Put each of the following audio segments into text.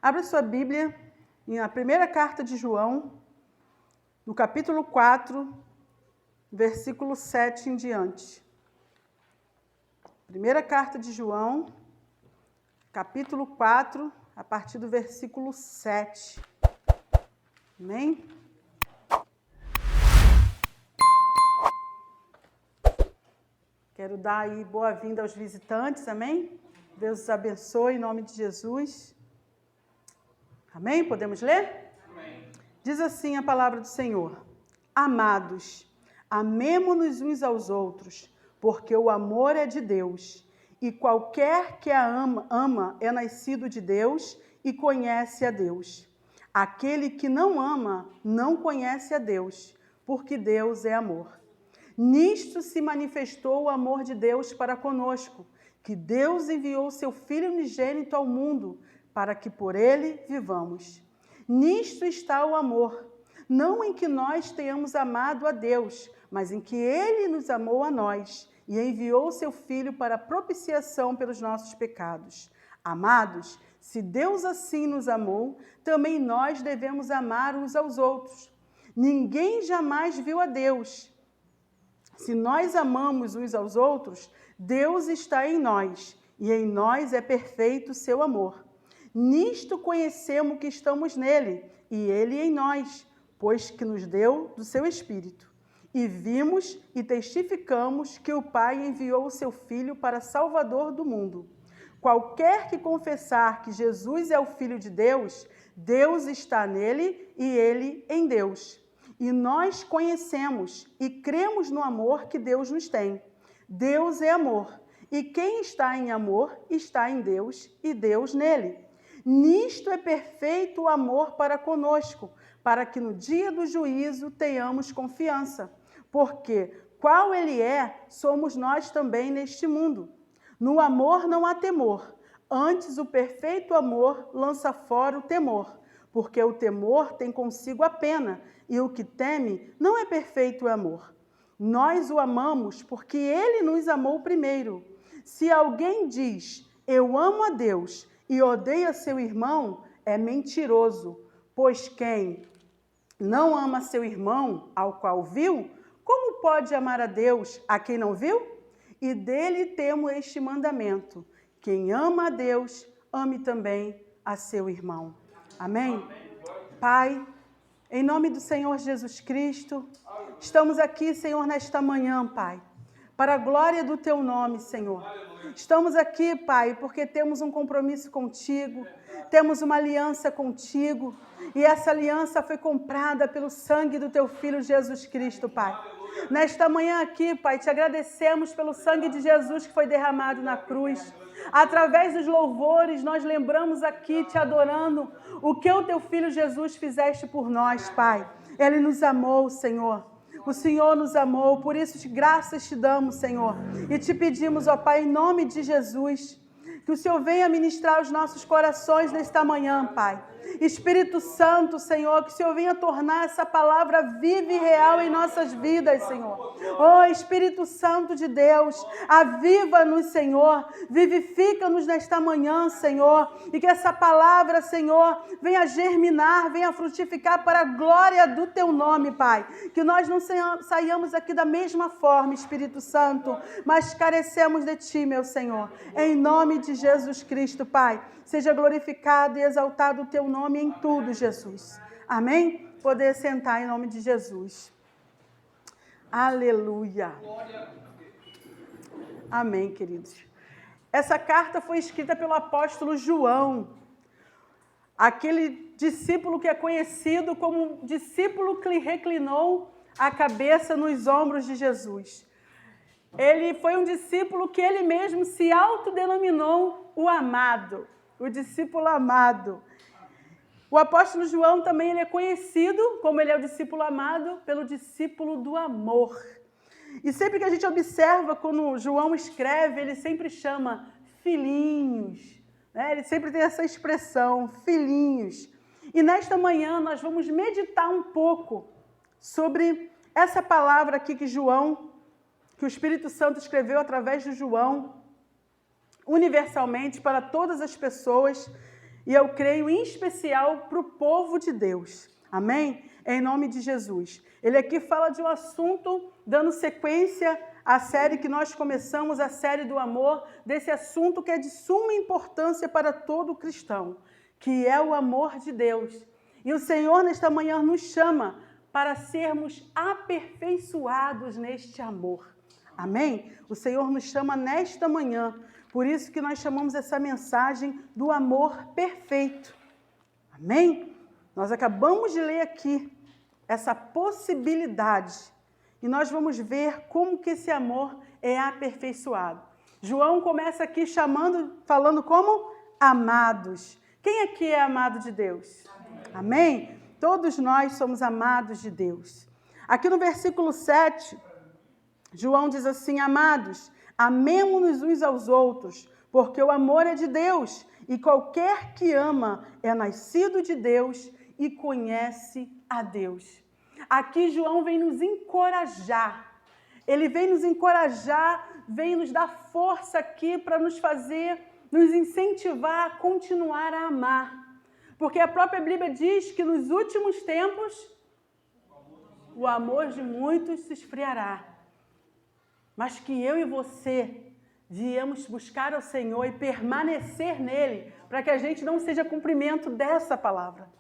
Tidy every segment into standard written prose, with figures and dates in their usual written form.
Abra sua Bíblia na primeira carta de João, no capítulo 4, versículo 7 em diante. Primeira carta de João, capítulo 4, a partir do versículo 7. Amém? Quero dar aí boa-vinda aos visitantes, amém? Deus os abençoe em nome de Jesus. Amém? Podemos ler? Amém. Diz assim a palavra do Senhor: Amados, amemo-nos uns aos outros, porque o amor é de Deus, e qualquer que a ama é nascido de Deus e conhece a Deus. Aquele que não ama não conhece a Deus, porque Deus é amor. Nisto se manifestou o amor de Deus para conosco, que Deus enviou seu Filho unigênito ao mundo, para que por ele vivamos. Nisto está o amor, não em que nós tenhamos amado a Deus, mas em que ele nos amou a nós e enviou seu Filho para propiciação pelos nossos pecados. Amados, se Deus assim nos amou, também nós devemos amar uns aos outros. Ninguém jamais viu a Deus. Se nós amamos uns aos outros, Deus está em nós, e em nós é perfeito o seu amor. Nisto conhecemos que estamos nele, e ele em nós, pois que nos deu do seu Espírito. E vimos e testificamos que o Pai enviou o seu Filho para Salvador do mundo. Qualquer que confessar que Jesus é o Filho de Deus, Deus está nele e ele em Deus. E nós conhecemos e cremos no amor que Deus nos tem. Deus é amor, e quem está em amor está em Deus e Deus nele. Nisto é perfeito o amor para conosco, para que no dia do juízo tenhamos confiança. Porque qual ele é, somos nós também neste mundo. No amor não há temor, antes o perfeito amor lança fora o temor, porque o temor tem consigo a pena, e o que teme não é perfeito amor. Nós o amamos porque ele nos amou primeiro. Se alguém diz, eu amo a Deus, e odeia seu irmão, é mentiroso, pois quem não ama seu irmão, ao qual viu, como pode amar a Deus, a quem não viu? E dele temos este mandamento: quem ama a Deus, ame também a seu irmão. Amém? Pai, em nome do Senhor Jesus Cristo, estamos aqui, Senhor, nesta manhã, Pai, para a glória do teu nome, Senhor. Estamos aqui, Pai, porque temos um compromisso contigo, temos uma aliança contigo, e essa aliança foi comprada pelo sangue do teu Filho Jesus Cristo, Pai. Nesta manhã aqui, Pai, te agradecemos pelo sangue de Jesus que foi derramado na cruz. Através dos louvores, nós lembramos aqui, te adorando, o que o teu Filho Jesus fizeste por nós, Pai. Ele nos amou, Senhor. O Senhor nos amou, por isso graças te damos, Senhor. E te pedimos, ó Pai, em nome de Jesus, que o Senhor venha ministrar os nossos corações nesta manhã, Pai. Espírito Santo, Senhor, que o Senhor venha tornar essa palavra viva e real em nossas vidas, Senhor. Oh, Espírito Santo de Deus, aviva-nos, Senhor, vivifica-nos nesta manhã, Senhor, e que essa palavra, Senhor, venha germinar, venha frutificar para a glória do Teu nome, Pai. Que nós não saiamos aqui da mesma forma, Espírito Santo, mas carecemos de Ti, meu Senhor. Em nome de Jesus Cristo, Pai, seja glorificado e exaltado o Teu nome em tudo, Jesus. Amém? Poder sentar em nome de Jesus. Aleluia. Amém, queridos. Essa carta foi escrita pelo apóstolo João, aquele discípulo que é conhecido como discípulo que reclinou a cabeça nos ombros de Jesus. Ele foi um discípulo que ele mesmo se autodenominou o amado, o discípulo amado. O apóstolo João também ele é conhecido, como ele é o discípulo amado, pelo discípulo do amor. E sempre que a gente observa, quando João escreve, ele sempre chama filhinhos, né? Ele sempre tem essa expressão, filhinhos. E nesta manhã nós vamos meditar um pouco sobre essa palavra aqui que o Espírito Santo escreveu através de João, universalmente para todas as pessoas, e eu creio em especial para o povo de Deus. Amém? Em nome de Jesus. Ele aqui fala de um assunto, dando sequência à série que nós começamos, a série do amor, desse assunto que é de suma importância para todo cristão, que é o amor de Deus. E o Senhor, nesta manhã, nos chama para sermos aperfeiçoados neste amor. Amém? O Senhor nos chama nesta manhã. Por isso que nós chamamos essa mensagem do amor perfeito. Amém? Nós acabamos de ler aqui essa possibilidade. E nós vamos ver como que esse amor é aperfeiçoado. João começa aqui falando como amados. Quem aqui é amado de Deus? Amém? Todos nós somos amados de Deus. Aqui no versículo 7, João diz assim: amados, amemo-nos uns aos outros, porque o amor é de Deus, e qualquer que ama é nascido de Deus e conhece a Deus. Aqui João vem nos encorajar. Ele vem nos encorajar, vem nos dar força aqui para nos incentivar a continuar a amar. Porque a própria Bíblia diz que nos últimos tempos o amor de muitos se esfriará. Mas que eu e você viemos buscar ao Senhor e permanecer nele, para que a gente não seja cumprimento dessa palavra.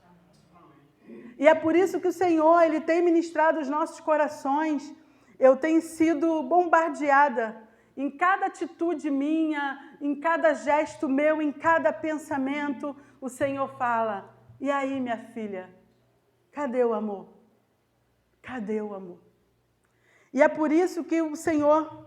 E é por isso que o Senhor, Ele tem ministrado os nossos corações. Eu tenho sido bombardeada em cada atitude minha, em cada gesto meu, em cada pensamento. O Senhor fala: e aí, minha filha, cadê o amor? Cadê o amor? E é por isso que o Senhor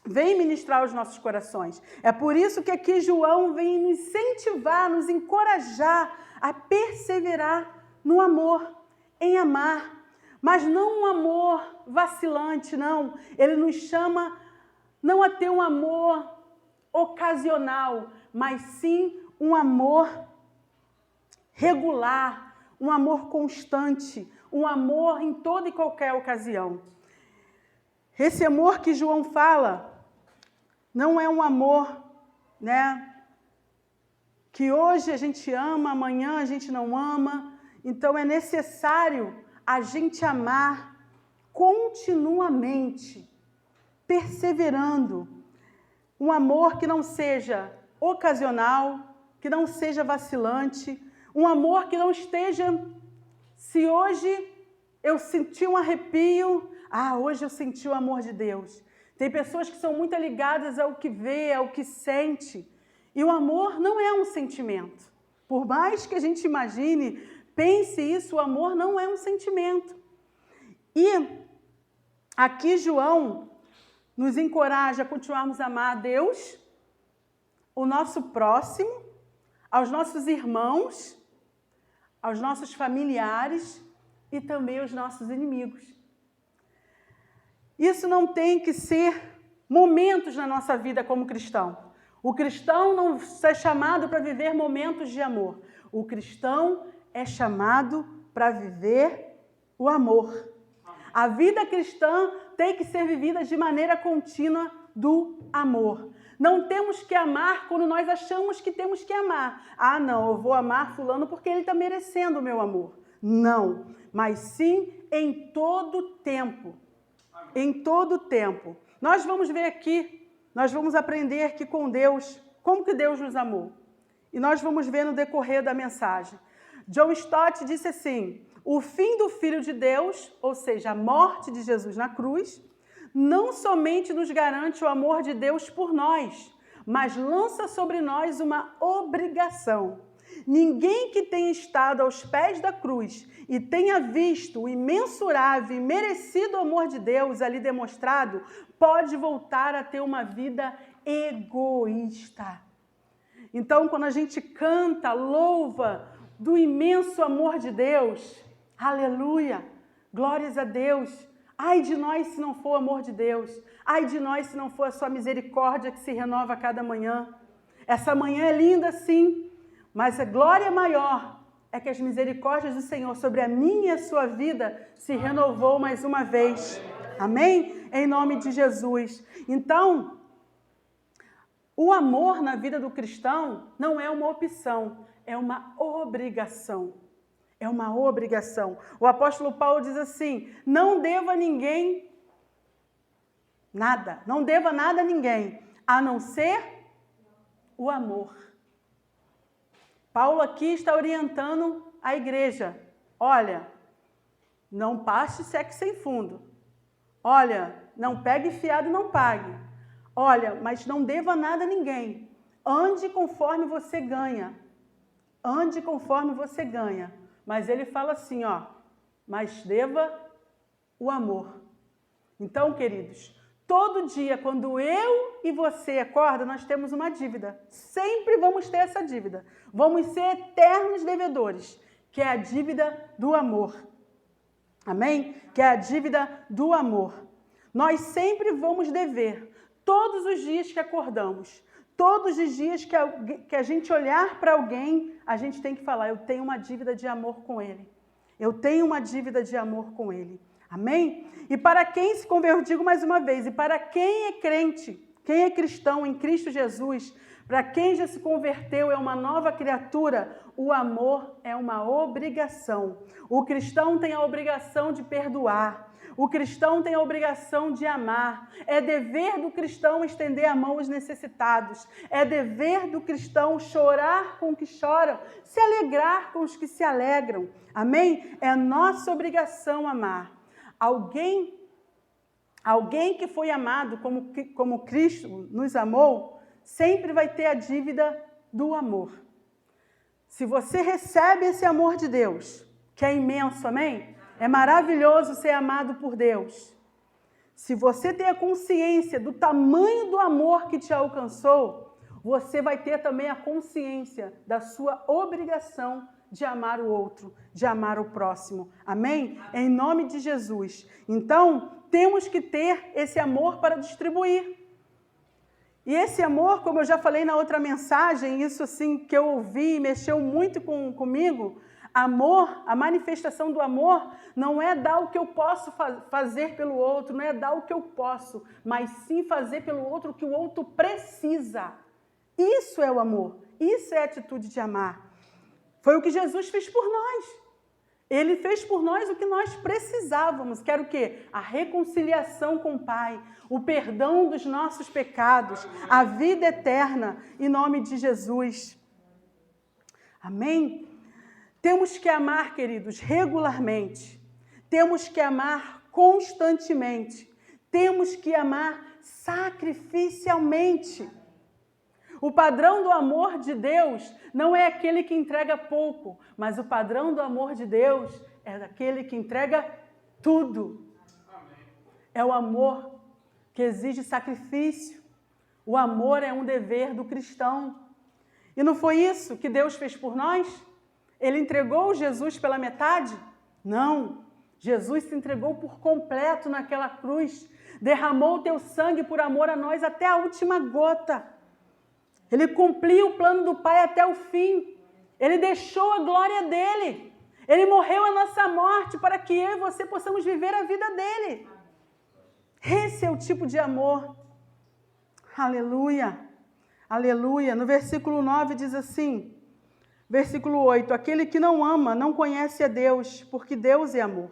vem ministrar os nossos corações. É por isso que aqui João vem nos incentivar, nos encorajar a perseverar no amor, em amar. Mas não um amor vacilante, não. Ele nos chama não a ter um amor ocasional, mas sim um amor regular, um amor constante, um amor em toda e qualquer ocasião. Esse amor que João fala não é um amor, que hoje a gente ama, amanhã a gente não ama. Então é necessário a gente amar continuamente, perseverando. Um amor que não seja ocasional, que não seja vacilante, um amor que não esteja, se hoje eu senti um arrepio, hoje eu senti o amor de Deus. Tem pessoas que são muito ligadas ao que vê, ao que sente, e o amor não é um sentimento. Por mais que a gente imagine, pense isso, o amor não é um sentimento. E aqui João nos encoraja a continuarmos a amar a Deus, o nosso próximo, aos nossos irmãos, aos nossos familiares e também aos nossos inimigos. Isso não tem que ser momentos na nossa vida como cristão. O cristão não é chamado para viver momentos de amor. O cristão é chamado para viver o amor. A vida cristã tem que ser vivida de maneira contínua do amor. Não temos que amar quando nós achamos que temos que amar. Não, eu vou amar fulano porque ele está merecendo o meu amor. Não, mas sim em todo tempo. Em todo tempo. Nós vamos ver aqui, nós vamos aprender aqui com Deus, como que Deus nos amou. E nós vamos ver no decorrer da mensagem. John Stott disse assim: o fim do Filho de Deus, ou seja, a morte de Jesus na cruz, não somente nos garante o amor de Deus por nós, mas lança sobre nós uma obrigação. Ninguém que tenha estado aos pés da cruz e tenha visto o imensurável e merecido amor de Deus ali demonstrado, pode voltar a ter uma vida egoísta. Então, quando a gente canta, louva do imenso amor de Deus, aleluia, glórias a Deus. Ai de nós se não for o amor de Deus. Ai de nós se não for a sua misericórdia que se renova a cada manhã. Essa manhã é linda, sim, mas a glória maior é que as misericórdias do Senhor sobre a minha e a sua vida se renovou mais uma vez. Amém? Em nome de Jesus. Então, O amor na vida do cristão não é uma opção, é uma obrigação. É uma obrigação. O apóstolo Paulo diz assim: não deva a ninguém nada, não deva nada a ninguém, a não ser o amor. Paulo aqui está orientando a igreja. Olha, não passe cheque sem fundo. Olha, não pegue fiado e não pague. Olha, mas não deva nada a ninguém. Ande conforme você ganha. Ande conforme você ganha. Mas ele fala assim, ó, mas deva o amor. Então, queridos, todo dia, quando eu e você acorda, nós temos uma dívida. Sempre vamos ter essa dívida. Vamos ser eternos devedores, que é a dívida do amor. Amém? Que é a dívida do amor. Nós sempre vamos dever, todos os dias que acordamos, todos os dias que a gente olhar para alguém, a gente tem que falar, eu tenho uma dívida de amor com ele. Eu tenho uma dívida de amor com ele. Amém? E para quem se converteu, digo mais uma vez, e para quem é crente, quem é cristão em Cristo Jesus, para quem já se converteu, é uma nova criatura, o amor é uma obrigação. O cristão tem a obrigação de perdoar. O cristão tem a obrigação de amar. É dever do cristão estender a mão aos necessitados. É dever do cristão chorar com os que choram, se alegrar com os que se alegram. Amém? É nossa obrigação amar. Alguém que foi amado como Cristo nos amou, sempre vai ter a dívida do amor. Se você recebe esse amor de Deus, que é imenso, amém? É maravilhoso ser amado por Deus. Se você tem a consciência do tamanho do amor que te alcançou, você vai ter também a consciência da sua obrigação de amar o outro, de amar o próximo. Amém? Em nome de Jesus. Então, temos que ter esse amor para distribuir. E esse amor, como eu já falei na outra mensagem, isso assim que eu ouvi e mexeu muito comigo, amor, a manifestação do amor não é dar o que eu posso fazer pelo outro, não é dar o que eu posso, mas sim fazer pelo outro o que o outro precisa. Isso é o amor, isso é a atitude de amar. Foi o que Jesus fez por nós. Ele fez por nós o que nós precisávamos, que era o quê? A reconciliação com o Pai, o perdão dos nossos pecados, a vida eterna, em nome de Jesus. Amém? Temos que amar, queridos, regularmente. Temos que amar constantemente. Temos que amar sacrificialmente. O padrão do amor de Deus não é aquele que entrega pouco, mas o padrão do amor de Deus é aquele que entrega tudo. É o amor que exige sacrifício. O amor é um dever do cristão. E não foi isso que Deus fez por nós? Ele entregou Jesus pela metade? Não. Jesus se entregou por completo naquela cruz. Derramou o teu sangue por amor a nós até a última gota. Ele cumpriu o plano do Pai até o fim. Ele deixou a glória dele. Ele morreu a nossa morte para que eu e você possamos viver a vida dele. Esse é o tipo de amor. Aleluia. Aleluia. No versículo 9 diz assim, versículo 8, aquele que não ama não conhece a Deus, porque Deus é amor.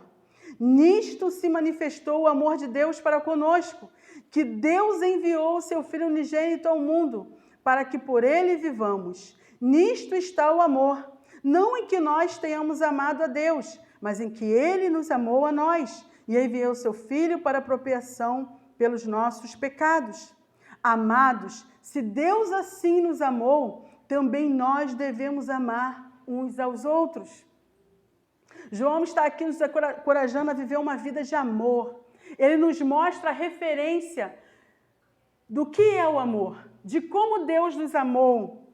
Nisto se manifestou o amor de Deus para conosco, que Deus enviou o seu Filho unigênito ao mundo, para que por ele vivamos. Nisto está o amor, não em que nós tenhamos amado a Deus, mas em que ele nos amou a nós, e enviou o seu Filho para a propiciação pelos nossos pecados. Amados, se Deus assim nos amou, também nós devemos amar uns aos outros. João está aqui nos encorajando a viver uma vida de amor. Ele nos mostra a referência do que é o amor, de como Deus nos amou,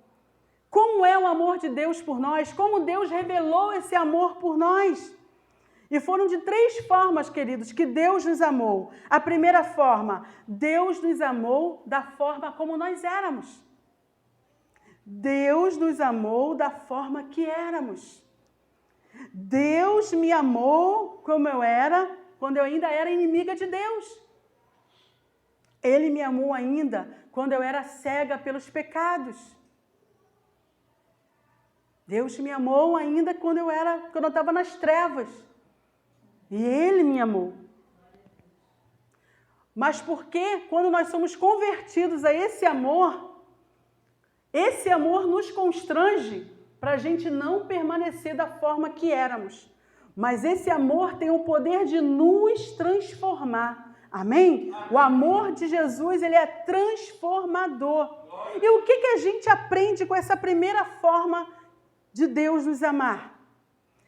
como é o amor de Deus por nós, como Deus revelou esse amor por nós. E foram de 3 formas, queridos, que Deus nos amou. A primeira forma, Deus nos amou da forma como nós éramos. Deus nos amou da forma que éramos. Deus me amou como eu era, quando eu ainda era inimiga de Deus. Ele me amou ainda quando eu era cega pelos pecados. Deus me amou ainda quando eu estava nas trevas. E Ele me amou. Mas por que, quando nós somos convertidos a esse amor nos constrange para a gente não permanecer da forma que éramos. Mas esse amor tem o poder de nos transformar. Amém? O amor de Jesus, ele é transformador. E o que a gente aprende com essa primeira forma de Deus nos amar?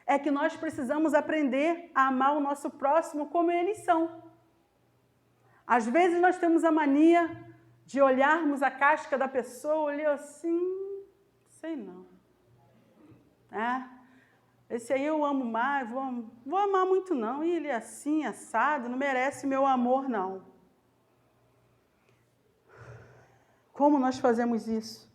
É que nós precisamos aprender a amar o nosso próximo como eles são. Às vezes nós temos a mania de olharmos a casca da pessoa, olhar assim, sei não. Esse aí eu amo mais, vou amar muito não. E ele é assim, assado, não merece meu amor não. Como nós fazemos isso?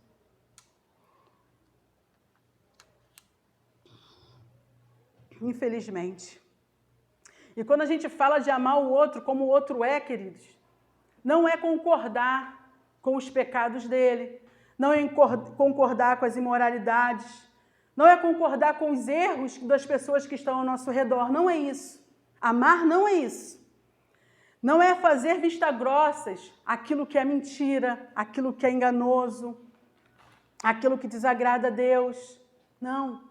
Infelizmente. E quando a gente fala de amar o outro como o outro é, queridos, não é concordar com os pecados dele, não é concordar com as imoralidades, não é concordar com os erros das pessoas que estão ao nosso redor, não é isso. Amar não é isso. Não é fazer vista grossas aquilo que é mentira, aquilo que é enganoso, aquilo que desagrada a Deus. Não.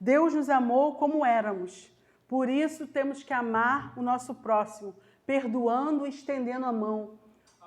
Deus nos amou como éramos. Por isso temos que amar o nosso próximo, perdoando e estendendo a mão,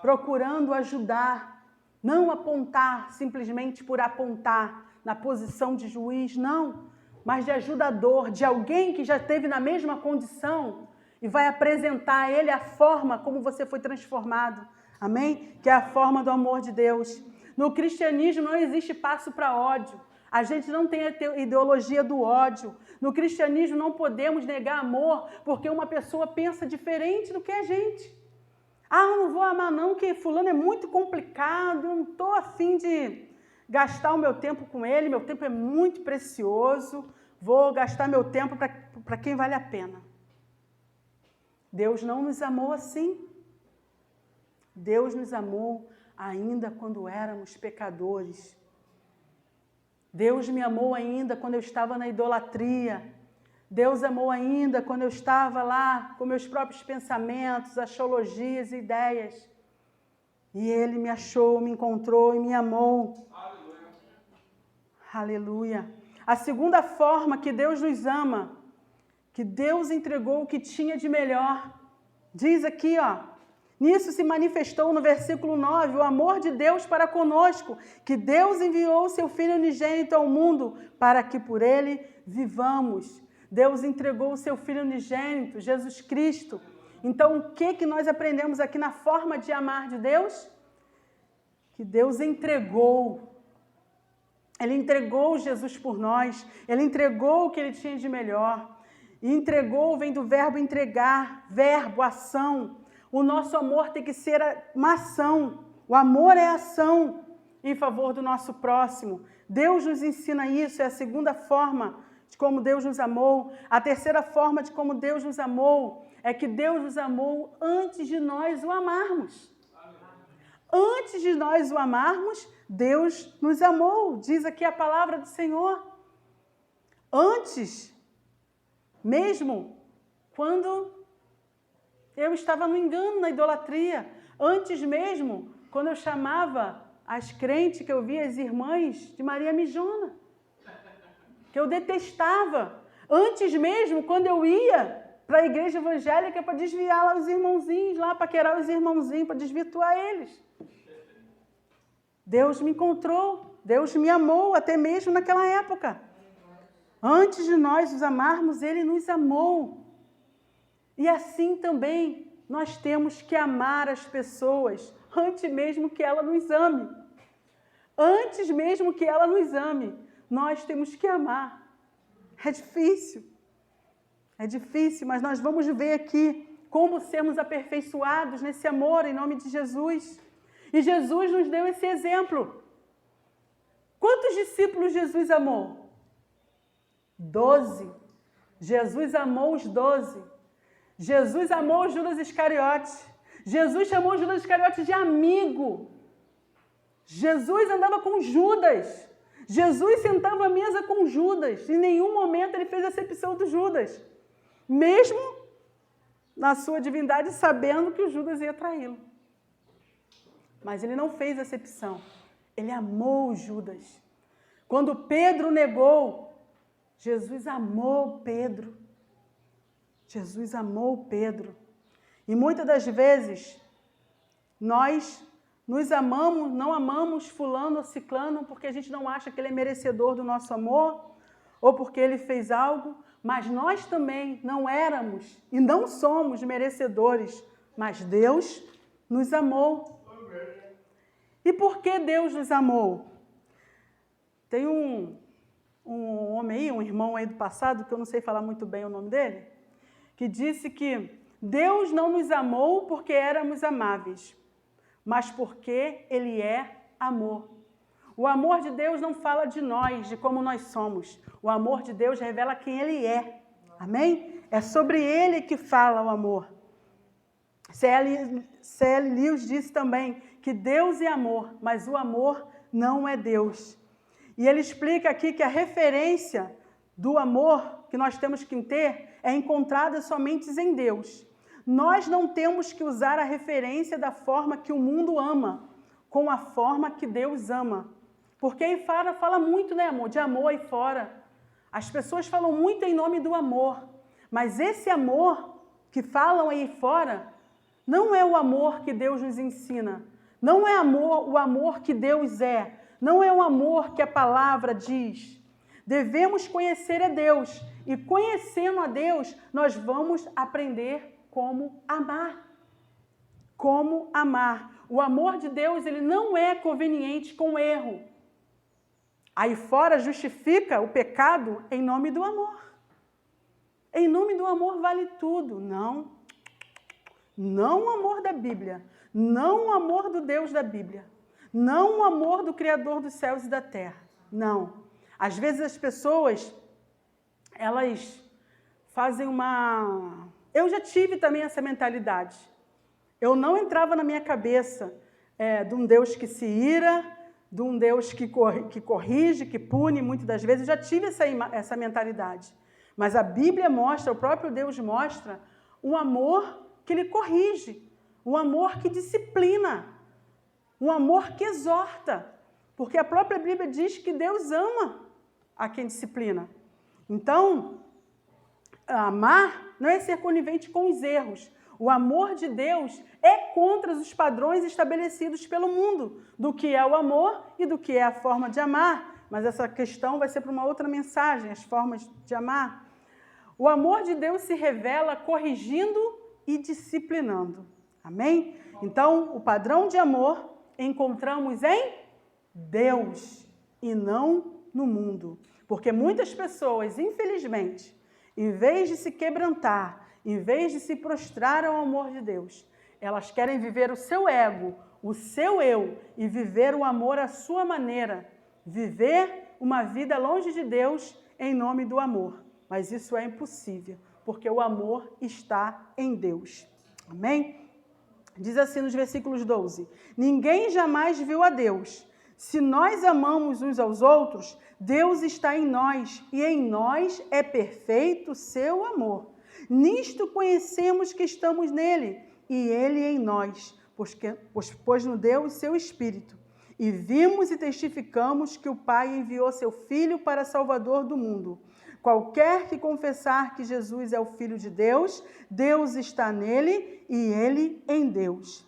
procurando ajudar, não apontar simplesmente por apontar na posição de juiz, não, mas de ajudador, de alguém que já esteve na mesma condição e vai apresentar a ele a forma como você foi transformado, amém? Que é a forma do amor de Deus. No cristianismo não existe passo para ódio. A gente não tem a ideologia do ódio. No cristianismo não podemos negar amor porque uma pessoa pensa diferente do que a gente. Eu não vou amar não, que fulano é muito complicado, eu não estou afim de gastar o meu tempo com ele, meu tempo é muito precioso, vou gastar meu tempo para quem vale a pena. Deus não nos amou assim. Deus nos amou ainda quando éramos pecadores. Deus me amou ainda quando eu estava na idolatria. Deus amou ainda quando eu estava lá com meus próprios pensamentos, axiologias e ideias. E Ele me achou, me encontrou e me amou. Aleluia. Aleluia. A segunda forma que Deus nos ama, que Deus entregou o que tinha de melhor. Diz aqui, nisso se manifestou no versículo 9, o amor de Deus para conosco, que Deus enviou o seu Filho unigênito ao mundo, para que por ele vivamos. Deus entregou o seu Filho unigênito, Jesus Cristo. Então, o que nós aprendemos aqui na forma de amar de Deus? Que Deus entregou. Ele entregou Jesus por nós. Ele entregou o que Ele tinha de melhor. E entregou vem do verbo entregar, verbo, ação. O nosso amor tem que ser uma ação. O amor é ação em favor do nosso próximo. Deus nos ensina isso, é a segunda forma de como Deus nos amou. A terceira forma de como Deus nos amou é que Deus nos amou antes de nós o amarmos. Antes de nós o amarmos, Deus nos amou. Diz aqui a palavra do Senhor. Antes, mesmo quando eu estava no engano, na idolatria. Antes mesmo, quando eu chamava as crentes, que eu via as irmãs de Maria Mijona, que eu detestava. Antes mesmo, quando eu ia para a igreja evangélica para desviar lá os irmãozinhos, lá para paquerar os irmãozinhos, para desvirtuar eles. Deus me encontrou, Deus me amou, até mesmo naquela época. Antes de nós os amarmos, Ele nos amou. E assim também nós temos que amar as pessoas antes mesmo que ela nos ame. Antes mesmo que ela nos ame, nós temos que amar. É difícil, mas nós vamos ver aqui como sermos aperfeiçoados nesse amor em nome de Jesus. E Jesus nos deu esse exemplo. Quantos discípulos Jesus amou? 12. Jesus amou os 12. Jesus amou Judas Iscariote. Jesus chamou Judas Iscariote de amigo. Jesus andava com Judas. Jesus sentava à mesa com Judas. Em nenhum momento ele fez acepção do Judas. Mesmo na sua divindade, sabendo que o Judas ia traí-lo. Mas ele não fez acepção. Ele amou Judas. Quando Pedro negou, Jesus amou Pedro. Jesus amou Pedro. E muitas das vezes, nós nos amamos, não amamos fulano ou ciclano porque a gente não acha que ele é merecedor do nosso amor ou porque ele fez algo, mas nós também não éramos e não somos merecedores, mas Deus nos amou. E por que Deus nos amou? Tem um homem aí, um irmão aí do passado, que eu não sei falar muito bem o nome dele, que disse que Deus não nos amou porque éramos amáveis, mas porque Ele é amor. O amor de Deus não fala de nós, de como nós somos. O amor de Deus revela quem Ele é. Amém? É sobre Ele que fala o amor. C.L. Lewis disse também que Deus é amor, mas o amor não é Deus. E ele explica aqui que a referência do amor que nós temos que ter é encontrada somente em Deus. Nós não temos que usar a referência da forma que o mundo ama, com a forma que Deus ama. Porque aí fora fala muito, né, amor? De amor aí fora. As pessoas falam muito em nome do amor. Mas esse amor que falam aí fora não é o amor que Deus nos ensina. Não é o amor que Deus é. Não é o amor que a palavra diz. Devemos conhecer a Deus. E conhecendo a Deus, nós vamos aprender como amar. Como amar. O amor de Deus, ele não é conveniente com o erro. Aí fora justifica o pecado em nome do amor. Em nome do amor vale tudo. Não. Não o amor da Bíblia. Não o amor do Deus da Bíblia. Não o amor do Criador dos céus e da terra. Não. Às vezes as pessoas, elas fazem uma... Eu já tive também essa mentalidade. Eu não entrava na minha cabeça de um Deus que se ira, de um Deus que corrige, que pune, muitas das vezes. Eu já tive essa mentalidade. Mas a Bíblia mostra, o próprio Deus mostra, um amor que Ele corrige, um amor que disciplina, um amor que exorta. Porque a própria Bíblia diz que Deus ama a quem disciplina. Então, amar não é ser conivente com os erros. O amor de Deus é contra os padrões estabelecidos pelo mundo, do que é o amor e do que é a forma de amar. Mas essa questão vai ser para uma outra mensagem, as formas de amar. O amor de Deus se revela corrigindo e disciplinando. Amém? Então, o padrão de amor encontramos em Deus e não no mundo. Porque muitas pessoas, infelizmente, em vez de se quebrantar, em vez de se prostrar ao amor de Deus, elas querem viver o seu ego, o seu eu, e viver o amor à sua maneira. Viver uma vida longe de Deus em nome do amor. Mas isso é impossível, porque o amor está em Deus. Amém? Diz assim nos versículos 12: ninguém jamais viu a Deus. Se nós amamos uns aos outros, Deus está em nós, e em nós é perfeito o seu amor. Nisto conhecemos que estamos nele, e ele em nós, pois nos deu o seu Espírito. E vimos e testificamos que o Pai enviou seu Filho para Salvador do mundo. Qualquer que confessar que Jesus é o Filho de Deus, Deus está nele e ele em Deus.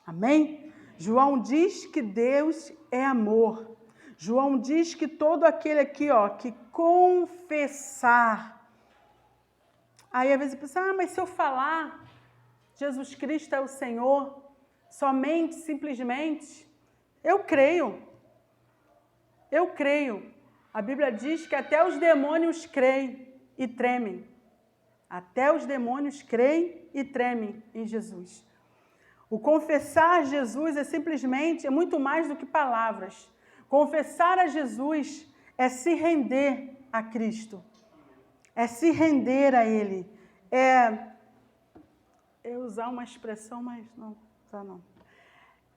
Amém? João diz que Deus é amor. João diz que todo aquele aqui, que confessar. Aí às vezes pensa, mas se eu falar Jesus Cristo é o Senhor, somente, simplesmente, eu creio. Eu creio. A Bíblia diz que até os demônios creem e tremem. Até os demônios creem e tremem em Jesus. O confessar Jesus é muito mais do que palavras. Confessar a Jesus é se render a Cristo. É se render a Ele. É eu usar uma expressão, mas não usar não.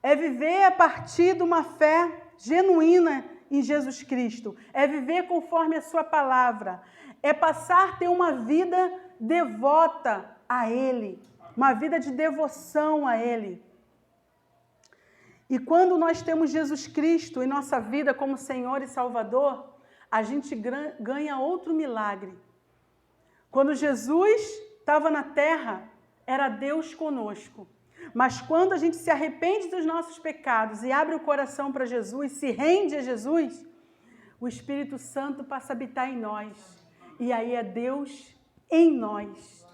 É viver a partir de uma fé genuína em Jesus Cristo. É viver conforme a sua palavra. É passar a ter uma vida devota a Ele. Uma vida de devoção a Ele. E quando nós temos Jesus Cristo em nossa vida como Senhor e Salvador, a gente ganha outro milagre. Quando Jesus estava na terra, era Deus conosco. Mas quando a gente se arrepende dos nossos pecados e abre o coração para Jesus, se rende a Jesus, o Espírito Santo passa a habitar em nós. E aí é Deus em nós.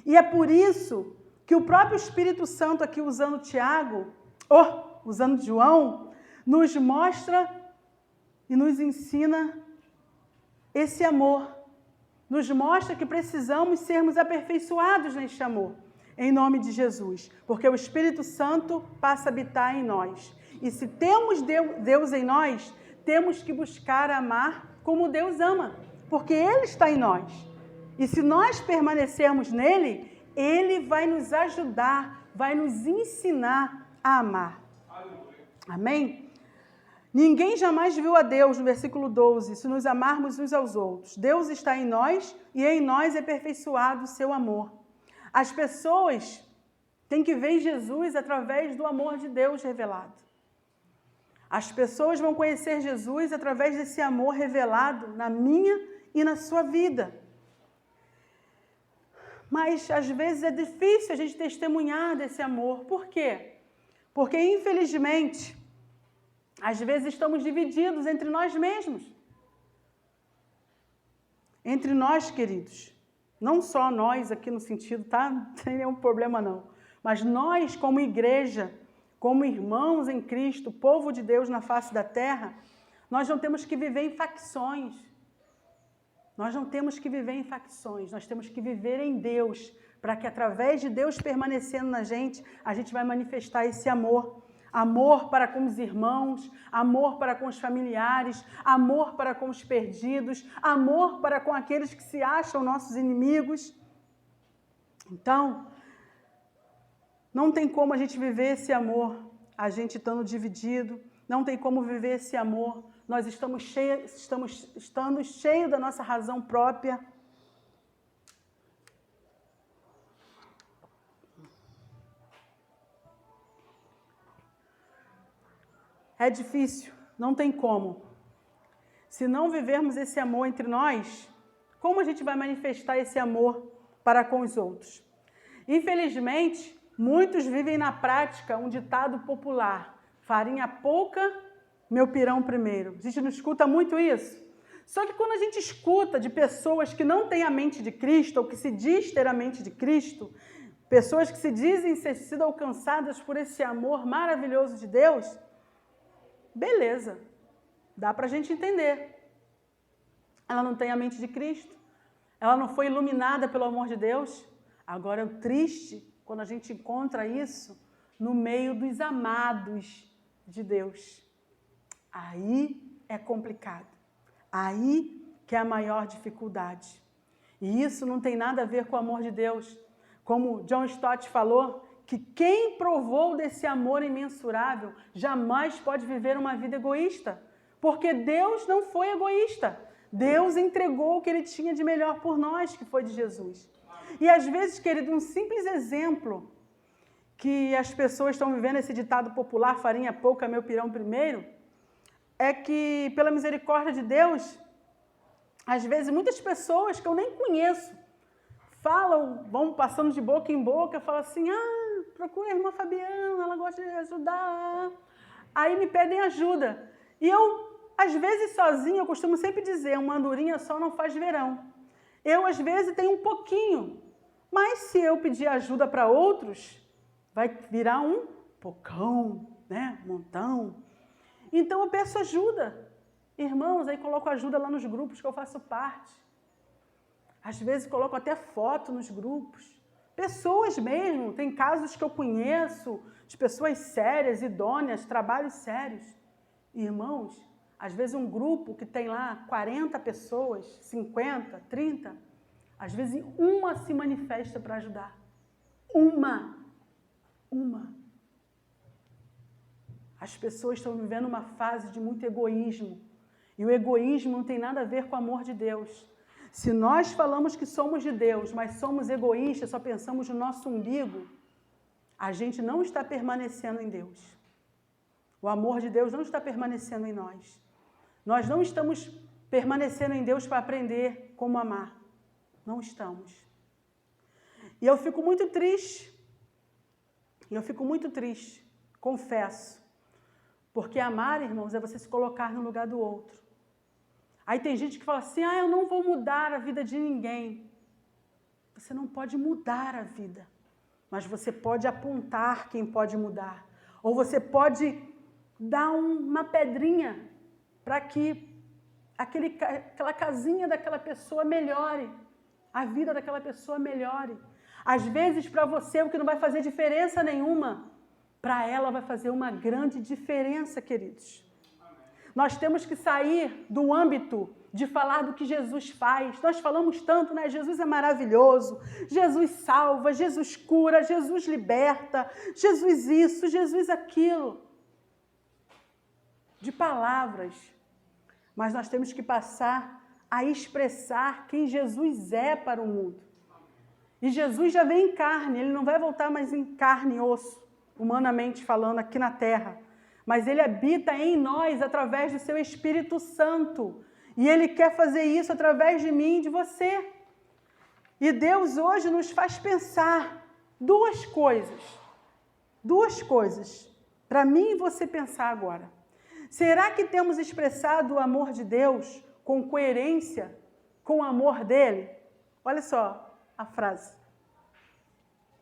E é por isso que o próprio Espírito Santo, aqui usando Tiago, usando João, nos mostra e nos ensina esse amor. Nos mostra que precisamos sermos aperfeiçoados neste amor. Em nome de Jesus, porque o Espírito Santo passa a habitar em nós. E se temos Deus em nós, temos que buscar amar como Deus ama, porque Ele está em nós. E se nós permanecermos nele, Ele vai nos ajudar, vai nos ensinar a amar. Amém? Ninguém jamais viu a Deus, no versículo 12, se nos amarmos uns aos outros. Deus está em nós e em nós é aperfeiçoado o seu amor. As pessoas têm que ver Jesus através do amor de Deus revelado. As pessoas vão conhecer Jesus através desse amor revelado na minha e na sua vida. Mas, às vezes, é difícil a gente testemunhar desse amor. Por quê? Porque, infelizmente, às vezes estamos divididos entre nós mesmos. Entre nós, queridos. Não só nós aqui no sentido, tá? Não tem nenhum problema não. Mas nós como igreja, como irmãos em Cristo, povo de Deus na face da terra, nós não temos que viver em facções. Nós não temos que viver em facções. Nós temos que viver em Deus, para que através de Deus permanecendo na gente, a gente vai manifestar esse amor. Amor para com os irmãos, amor para com os familiares, amor para com os perdidos, amor para com aqueles que se acham nossos inimigos. Então, não tem como a gente viver esse amor, a gente estando dividido, não tem como viver esse amor, nós estamos cheios da nossa razão própria. É difícil, não tem como. Se não vivermos esse amor entre nós, como a gente vai manifestar esse amor para com os outros? Infelizmente, muitos vivem na prática um ditado popular: farinha pouca, meu pirão primeiro. A gente não escuta muito isso? Só que quando a gente escuta de pessoas que não têm a mente de Cristo, ou que se diz ter a mente de Cristo, pessoas que se dizem ter sido alcançadas por esse amor maravilhoso de Deus, beleza, dá para a gente entender. Ela não tem a mente de Cristo, ela não foi iluminada pelo amor de Deus. Agora, o triste, quando a gente encontra isso no meio dos amados de Deus, aí é complicado, aí que é a maior dificuldade. E isso não tem nada a ver com o amor de Deus. Como John Stott falou, que quem provou desse amor imensurável jamais pode viver uma vida egoísta, porque Deus não foi egoísta. Deus entregou o que Ele tinha de melhor por nós, que foi de Jesus. E às vezes, querido, um simples exemplo que as pessoas estão vivendo, esse ditado popular, farinha pouca, meu pirão primeiro, é que, pela misericórdia de Deus, às vezes muitas pessoas que eu nem conheço falam, vão passando de boca em boca, falam assim: procura a irmã Fabiana, ela gosta de ajudar. Aí me pedem ajuda. E eu, às vezes sozinha, eu costumo sempre dizer, uma andorinha só não faz verão. Eu, às vezes, tenho um pouquinho. Mas se eu pedir ajuda para outros, vai virar um pocão, né? Um montão. Então eu peço ajuda. Irmãos, aí coloco ajuda lá nos grupos que eu faço parte. Às vezes coloco até foto nos grupos. Pessoas mesmo, tem casos que eu conheço, de pessoas sérias, idôneas, trabalhos sérios. Irmãos, às vezes um grupo que tem lá 40 pessoas, 50, 30, às vezes uma se manifesta para ajudar. Uma. As pessoas estão vivendo uma fase de muito egoísmo. E o egoísmo não tem nada a ver com o amor de Deus. Se nós falamos que somos de Deus, mas somos egoístas, só pensamos no nosso umbigo, a gente não está permanecendo em Deus. O amor de Deus não está permanecendo em nós. Nós não estamos permanecendo em Deus para aprender como amar. Não estamos. E eu fico muito triste. Confesso. Porque amar, irmãos, é você se colocar no lugar do outro. Aí tem gente que fala assim, eu não vou mudar a vida de ninguém. Você não pode mudar a vida, mas você pode apontar quem pode mudar. Ou você pode dar uma pedrinha para que aquela casinha daquela pessoa melhore. A vida daquela pessoa melhore. Às vezes, para você, o que não vai fazer diferença nenhuma, para ela vai fazer uma grande diferença, queridos. Nós temos que sair do âmbito de falar do que Jesus faz. Nós falamos tanto, né? Jesus é maravilhoso, Jesus salva, Jesus cura, Jesus liberta, Jesus isso, Jesus aquilo. De palavras. Mas nós temos que passar a expressar quem Jesus é para o mundo. E Jesus já vem em carne, ele não vai voltar mais em carne e osso, humanamente falando, aqui na terra. Mas ele habita em nós através do seu Espírito Santo. E ele quer fazer isso através de mim e de você. E Deus hoje nos faz pensar duas coisas. Para mim e você pensar agora. Será que temos expressado o amor de Deus com coerência com o amor dele? Olha só a frase.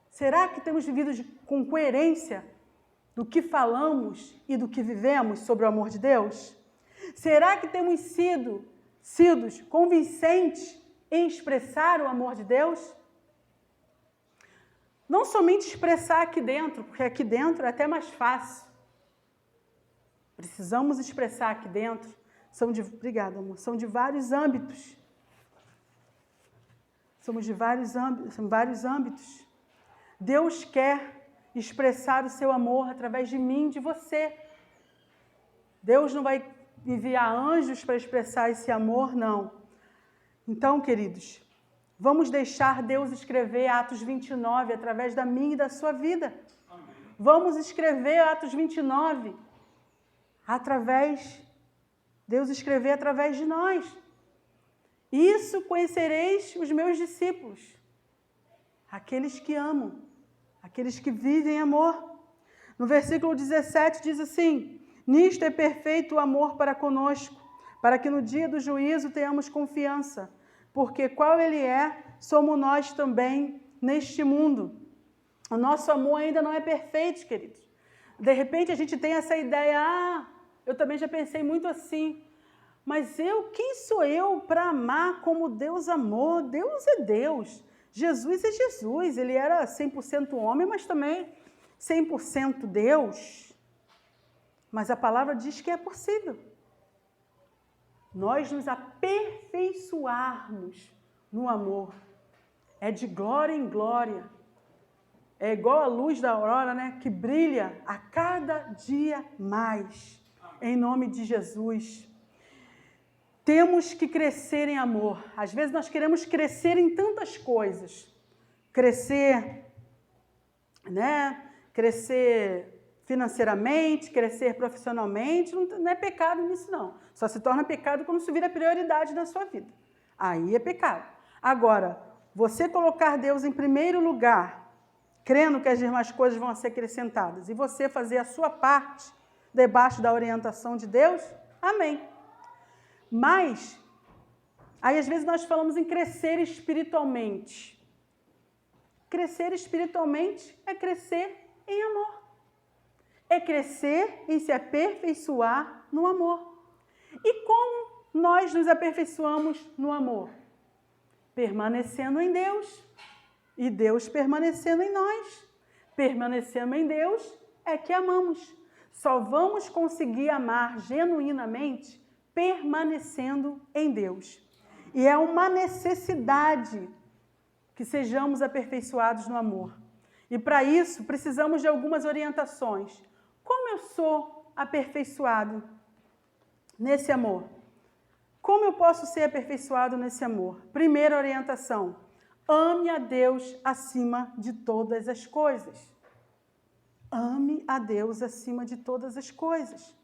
Será que temos vivido com coerência do que falamos e do que vivemos sobre o amor de Deus? Será que temos sido convincentes em expressar o amor de Deus? Não somente expressar aqui dentro, porque aqui dentro é até mais fácil. Precisamos expressar aqui dentro. Obrigada, amor. São de vários âmbitos. São vários âmbitos. Deus quer expressar o seu amor através de mim e de você. Deus não vai enviar anjos para expressar esse amor, não. Então, queridos, vamos deixar Deus escrever Atos 29 através da minha e da sua vida. Amém. Vamos escrever Atos 29 Deus escrever através de nós. Isso conhecereis os meus discípulos, aqueles que amam, aqueles que vivem amor. No versículo 17 diz assim: nisto é perfeito o amor para conosco, para que no dia do juízo tenhamos confiança, porque qual ele é, somos nós também neste mundo. O nosso amor ainda não é perfeito, queridos. De repente a gente tem essa ideia, eu também já pensei muito assim, mas quem sou eu para amar como Deus amou? Deus é Deus, Jesus é Jesus, ele era 100% homem, mas também 100% Deus. Mas a palavra diz que é possível nós nos aperfeiçoarmos no amor. É de glória em glória. É igual a luz da aurora, né? Que brilha a cada dia mais. Em nome de Jesus. Temos que crescer em amor. Às vezes nós queremos crescer em tantas coisas. Crescer, né? Crescer financeiramente, crescer profissionalmente, não é pecado nisso não. Só se torna pecado quando isso vira prioridade na sua vida. Aí é pecado. Agora, você colocar Deus em primeiro lugar, crendo que as demais coisas vão ser acrescentadas, e você fazer a sua parte debaixo da orientação de Deus, amém. Mas, aí às vezes nós falamos em crescer espiritualmente. Crescer espiritualmente é crescer em amor. É crescer em se aperfeiçoar no amor. E como nós nos aperfeiçoamos no amor? Permanecendo em Deus e Deus permanecendo em nós. Permanecendo em Deus é que amamos. Só vamos conseguir amar genuinamente permanecendo em Deus. E é uma necessidade que sejamos aperfeiçoados no amor. E para isso, precisamos de algumas orientações. Como eu sou aperfeiçoado nesse amor? Como eu posso ser aperfeiçoado nesse amor? Primeira orientação: ame a Deus acima de todas as coisas. Ame a Deus acima de todas as coisas.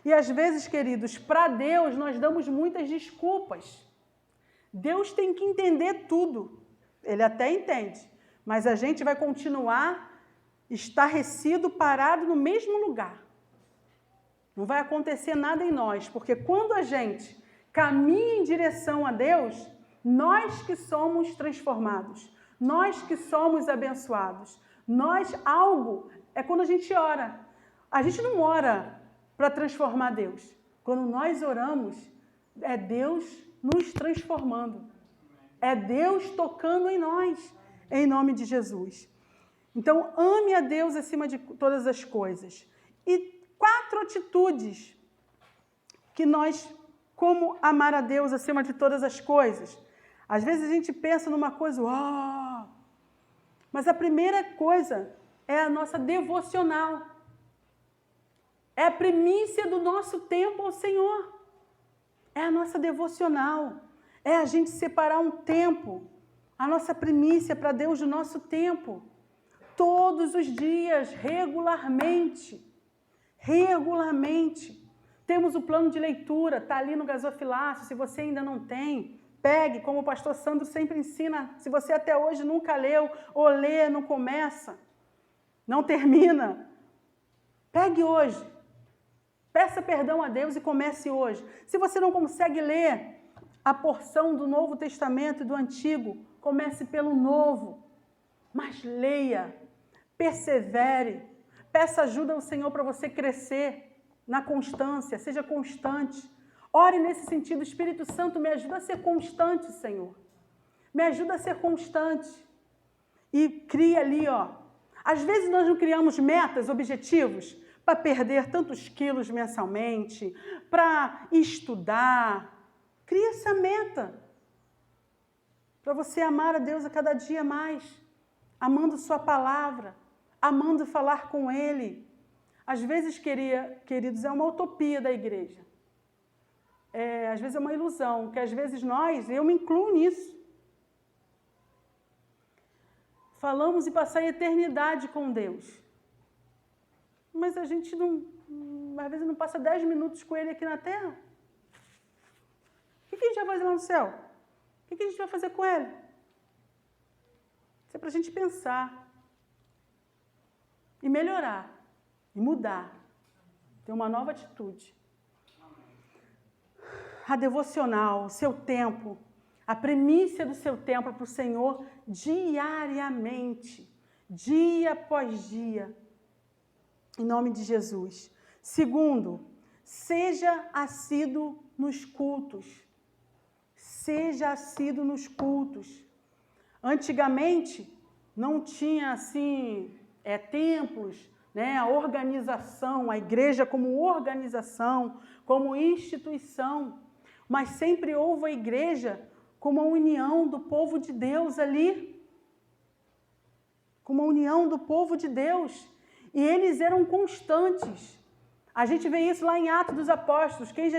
E às vezes, queridos, para Deus nós damos muitas desculpas. Deus tem que entender tudo. Ele até entende, mas a gente vai continuar estarrecido, parado no mesmo lugar. Não vai acontecer nada em nós, porque quando a gente caminha em direção a Deus, nós que somos transformados, nós que somos abençoados. É quando a gente ora. A gente não ora para transformar Deus. Quando nós oramos, é Deus nos transformando. É Deus tocando em nós, em nome de Jesus. Então, ame a Deus acima de todas as coisas. E 4 atitudes que nós, como amar a Deus acima de todas as coisas. Às vezes a gente pensa numa coisa, mas a primeira coisa é a nossa devocional. É a primícia do nosso tempo ao Senhor. É a nossa devocional. É a gente separar um tempo, a nossa primícia para Deus do nosso tempo. Todos os dias, regularmente. Regularmente. Temos o plano de leitura, está ali no gasofilácio. Se você ainda não tem, pegue, como o pastor Sandro sempre ensina. Se você até hoje nunca leu, ou lê, não começa, não termina, pegue hoje. Peça perdão a Deus e comece hoje. Se você não consegue ler a porção do Novo Testamento e do Antigo, comece pelo Novo. Mas leia, persevere, peça ajuda ao Senhor para você crescer na constância, seja constante. Ore nesse sentido: Espírito Santo, me ajuda a ser constante, Senhor. Me ajuda a ser constante. E cria ali, Às vezes nós não criamos metas, objetivos, para perder tantos quilos mensalmente, para estudar. Cria essa meta para você amar a Deus a cada dia mais, amando sua palavra, amando falar com Ele. Às vezes, queridos, é uma utopia da igreja. Às vezes é uma ilusão, que às vezes eu me incluo nisso. Falamos em passar a eternidade com Deus. Mas a gente às vezes não passa 10 minutos com Ele aqui na Terra. O que a gente vai fazer lá no céu? O que a gente vai fazer com Ele? Isso é para a gente pensar. E melhorar. E mudar. Ter uma nova atitude. A devocional, o seu tempo, a primícia do seu tempo para o Senhor diariamente. Dia após dia. Em nome de Jesus. Segundo, seja assíduo nos cultos. Seja assíduo nos cultos. Antigamente, não tinha assim, templos, a organização, a igreja como organização, como instituição, mas sempre houve a igreja como a união do povo de Deus ali. Como a união do povo de Deus. E eles eram constantes. A gente vê isso lá em Atos dos Apóstolos. Quem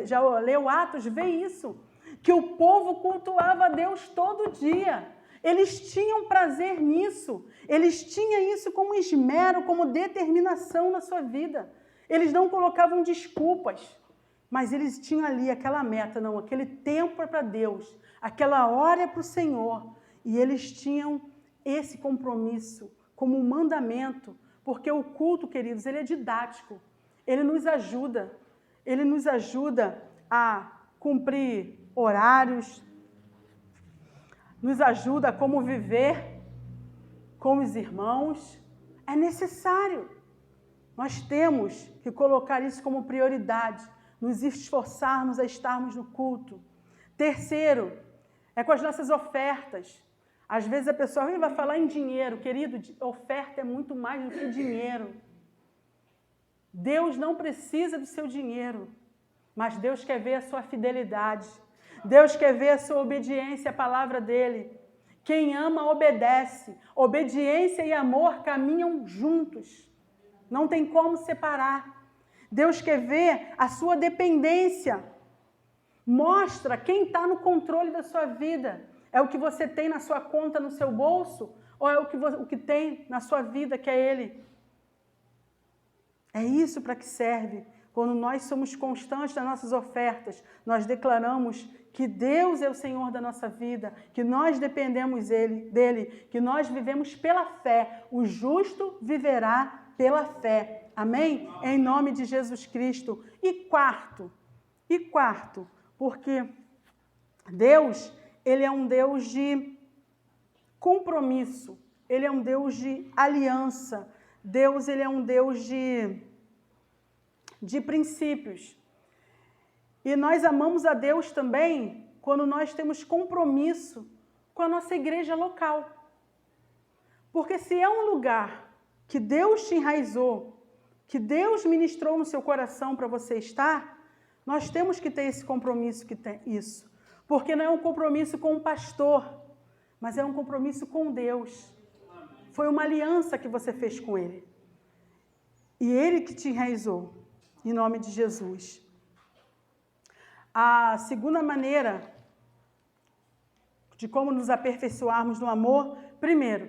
já leu Atos, vê isso. Que o povo cultuava a Deus todo dia. Eles tinham prazer nisso. Eles tinham isso como esmero, como determinação na sua vida. Eles não colocavam desculpas. Mas eles tinham ali aquela meta, aquele tempo para Deus. Aquela hora para o Senhor. E eles tinham esse compromisso como um mandamento. Porque o culto, queridos, ele é didático. Ele nos ajuda a cumprir horários, nos ajuda a como viver com os irmãos. É necessário. Nós temos que colocar isso como prioridade, nos esforçarmos a estarmos no culto. Terceiro, é com as nossas ofertas. Às vezes a pessoa vai falar em dinheiro. Querido, oferta é muito mais do que dinheiro. Deus não precisa do seu dinheiro, mas Deus quer ver a sua fidelidade. Deus quer ver a sua obediência à palavra dEle. Quem ama, obedece. Obediência e amor caminham juntos. Não tem como separar. Deus quer ver a sua dependência. Mostra quem está no controle da sua vida. É o que você tem na sua conta, no seu bolso? Ou é o que tem na sua vida, que é Ele? É isso para que serve. Quando nós somos constantes nas nossas ofertas, nós declaramos que Deus é o Senhor da nossa vida, que nós dependemos dEle, que nós vivemos pela fé. O justo viverá pela fé. Amém? Em nome de Jesus Cristo. E quarto, porque Deus, Ele é um Deus de compromisso, Ele é um Deus de aliança, Deus, Ele é um Deus de princípios. E nós amamos a Deus também quando nós temos compromisso com a nossa igreja local. Porque se é um lugar que Deus te enraizou, que Deus ministrou no seu coração para você estar, nós temos que ter esse compromisso que tem isso. Porque não é um compromisso com o pastor, mas é um compromisso com Deus. Foi uma aliança que você fez com Ele. E Ele que te enraizou, em nome de Jesus. A segunda maneira de como nos aperfeiçoarmos no amor, primeiro,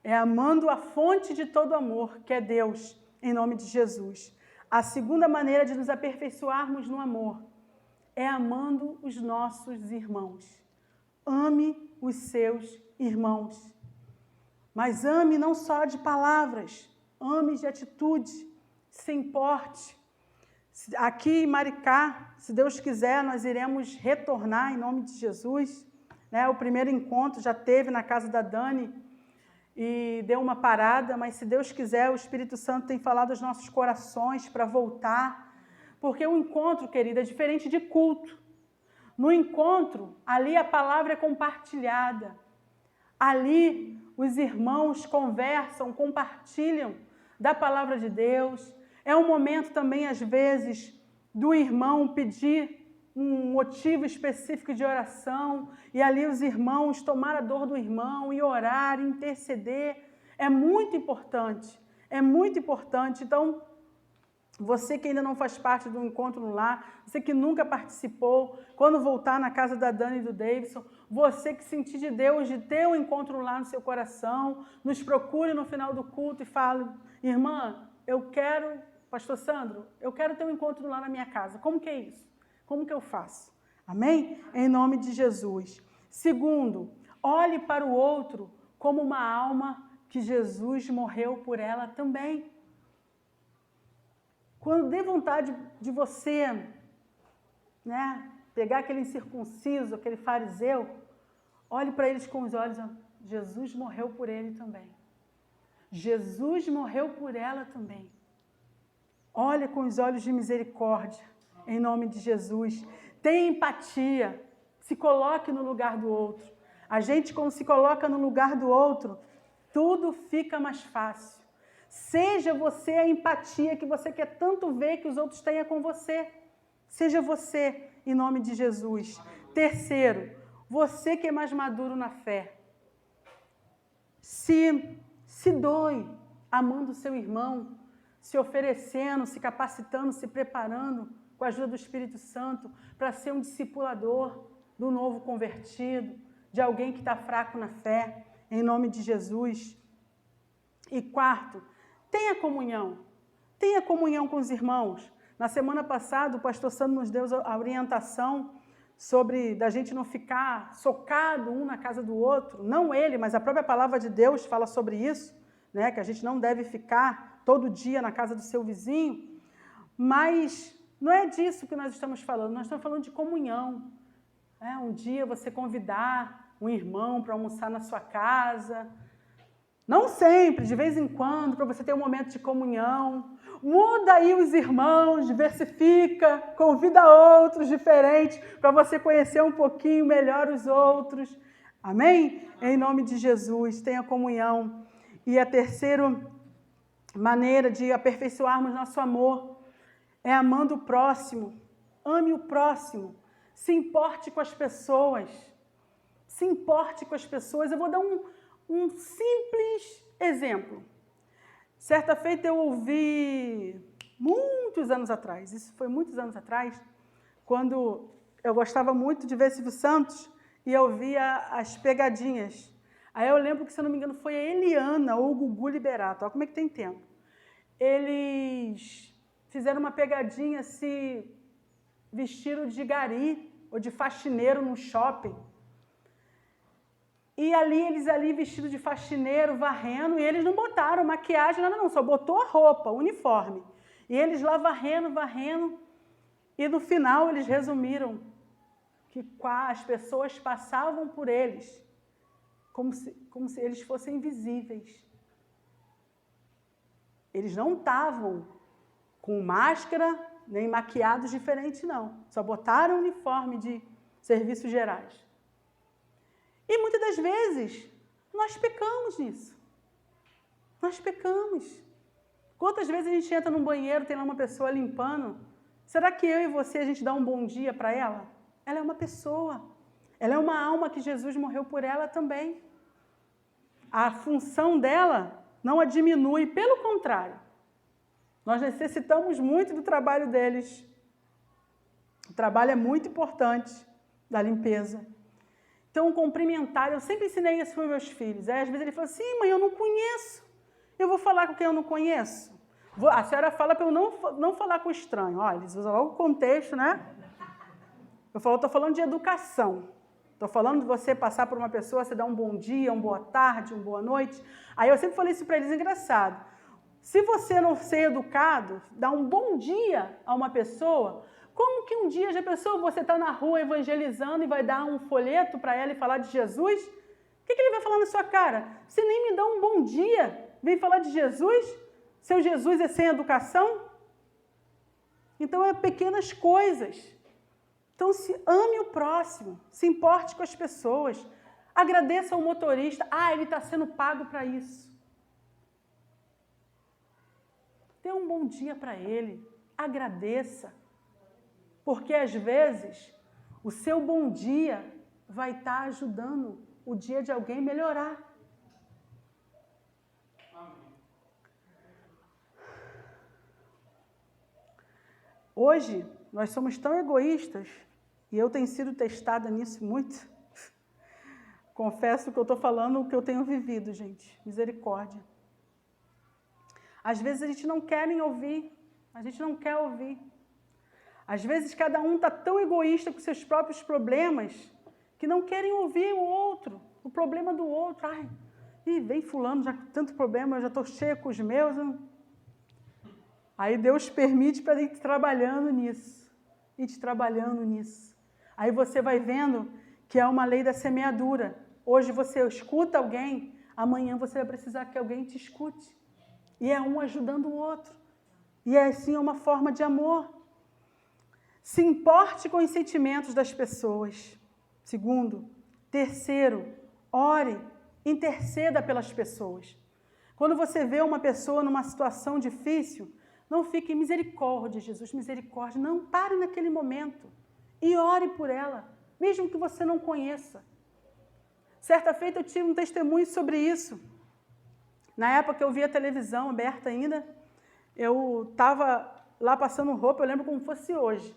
é amando a fonte de todo amor, que é Deus, em nome de Jesus. A segunda maneira de nos aperfeiçoarmos no amor é amando os nossos irmãos. Ame os seus irmãos. Mas ame não só de palavras, ame de atitude, se importe. Aqui em Maricá, se Deus quiser, nós iremos retornar em nome de Jesus. O primeiro encontro já teve na casa da Dani e deu uma parada, mas se Deus quiser, o Espírito Santo tem falado aos nossos corações para voltar. Porque o encontro, querida, é diferente de culto. No encontro, ali a palavra é compartilhada. Ali os irmãos conversam, compartilham da palavra de Deus. É um momento também, às vezes, do irmão pedir um motivo específico de oração e ali os irmãos tomar a dor do irmão e orar, interceder. É muito importante, é muito importante. Então, você que ainda não faz parte do Encontro no Lar, você que nunca participou, quando voltar na casa da Dani e do Davidson, você que sentir de Deus, de ter um encontro lá no seu coração, nos procure no final do culto e fale: irmã, eu quero, pastor Sandro, eu quero ter um encontro lá na minha casa. Como que é isso? Como que eu faço? Amém? Em nome de Jesus. Segundo, olhe para o outro como uma alma que Jesus morreu por ela também. Quando dê vontade de você, pegar aquele incircunciso, aquele fariseu, olhe para eles com os olhos, Jesus morreu por ele também. Jesus morreu por ela também. Olhe com os olhos de misericórdia, em nome de Jesus. Tenha empatia, se coloque no lugar do outro. A gente, quando se coloca no lugar do outro, tudo fica mais fácil. Seja você a empatia que você quer tanto ver que os outros tenham com você. Seja você, em nome de Jesus. Terceiro, você que é mais maduro na fé. Se doe, amando o seu irmão, se oferecendo, se capacitando, se preparando com a ajuda do Espírito Santo para ser um discipulador do novo convertido, de alguém que está fraco na fé, em nome de Jesus. E quarto, tenha comunhão com os irmãos. Na semana passada, o pastor Sandro nos deu a orientação sobre da gente não ficar socado um na casa do outro. Não ele, mas a própria palavra de Deus fala sobre isso, que a gente não deve ficar todo dia na casa do seu vizinho. Mas não é disso que nós estamos falando. Nós estamos falando de comunhão. Um dia você convidar um irmão para almoçar na sua casa. Não sempre, de vez em quando, para você ter um momento de comunhão. Muda aí os irmãos, diversifica, convida outros diferentes para você conhecer um pouquinho melhor os outros. Amém? Em nome de Jesus, tenha comunhão. E a terceira maneira de aperfeiçoarmos nosso amor é amando o próximo. Ame o próximo. Se importe com as pessoas. se importe com as pessoas. Eu vou dar um simples exemplo. Certa feita eu ouvi, muitos anos atrás, isso foi muitos anos atrás, quando eu gostava muito de ver Silvio Santos e eu via as pegadinhas. Aí eu lembro que, se eu não me engano, foi a Eliana ou o Gugu Liberato. Olha como é que tem tempo. Eles fizeram uma pegadinha, se vestiram de gari ou de faxineiro num shopping. E eles ali vestidos de faxineiro, varrendo, e eles não botaram maquiagem, nada não, só botou a roupa, o uniforme. E eles lá varrendo, e no final eles resumiram que as pessoas passavam por eles como se eles fossem invisíveis. Eles não estavam com máscara, nem maquiados diferente, não. Só botaram uniforme de serviços gerais. E muitas das vezes, nós pecamos nisso. Nós pecamos. Quantas vezes a gente entra num banheiro, tem lá uma pessoa limpando, será que eu e você, a gente dá um bom dia para ela? Ela é uma pessoa. Ela é uma alma que Jesus morreu por ela também. A função dela não a diminui, pelo contrário. Nós necessitamos muito do trabalho deles. O trabalho é muito importante, da limpeza. Então, cumprimentar, eu sempre ensinei isso para os meus filhos. Aí, às vezes ele fala assim, mãe, eu não conheço. Eu vou falar com quem eu não conheço? A senhora fala para eu não falar com estranho. Olha, eles usam logo o contexto, né? Estou falando de educação. Estou falando de você passar por uma pessoa, você dá um bom dia, uma boa tarde, uma boa noite. Aí eu sempre falei isso para eles, engraçado. Se você não ser educado, dar um bom dia a uma pessoa, como que um dia já pensou, você está na rua evangelizando e vai dar um folheto para ela e falar de Jesus? O que ele vai falar na sua cara? Você nem me dá um bom dia, vem falar de Jesus? Seu Jesus é sem educação? Então, é pequenas coisas. Então, ame o próximo, se importe com as pessoas, agradeça ao motorista. Ele está sendo pago para isso. Dê um bom dia para ele, agradeça. Porque, às vezes, o seu bom dia vai estar ajudando o dia de alguém melhorar. Hoje, nós somos tão egoístas, e eu tenho sido testada nisso muito. Confesso que eu estou falando o que eu tenho vivido, gente. Misericórdia. Às vezes a gente não quer nem ouvir, a gente não quer ouvir. Às vezes cada um está tão egoísta com seus próprios problemas que não querem ouvir o outro, o problema do outro. Vem fulano, já com tanto problema, eu já estou cheia com os meus. Aí Deus permite para a gente ir trabalhando nisso, Aí você vai vendo que é uma lei da semeadura. Hoje você escuta alguém, amanhã você vai precisar que alguém te escute. E é um ajudando o outro. E é assim uma forma de amor. Se importe com os sentimentos das pessoas. Segundo. Terceiro, ore, interceda pelas pessoas. Quando você vê uma pessoa numa situação difícil, não fique misericórdia, Jesus, misericórdia. Não, pare naquele momento e ore por ela, mesmo que você não conheça. Certa feita eu tive um testemunho sobre isso. Na época que eu via a televisão aberta ainda, eu estava lá passando roupa, eu lembro como fosse hoje.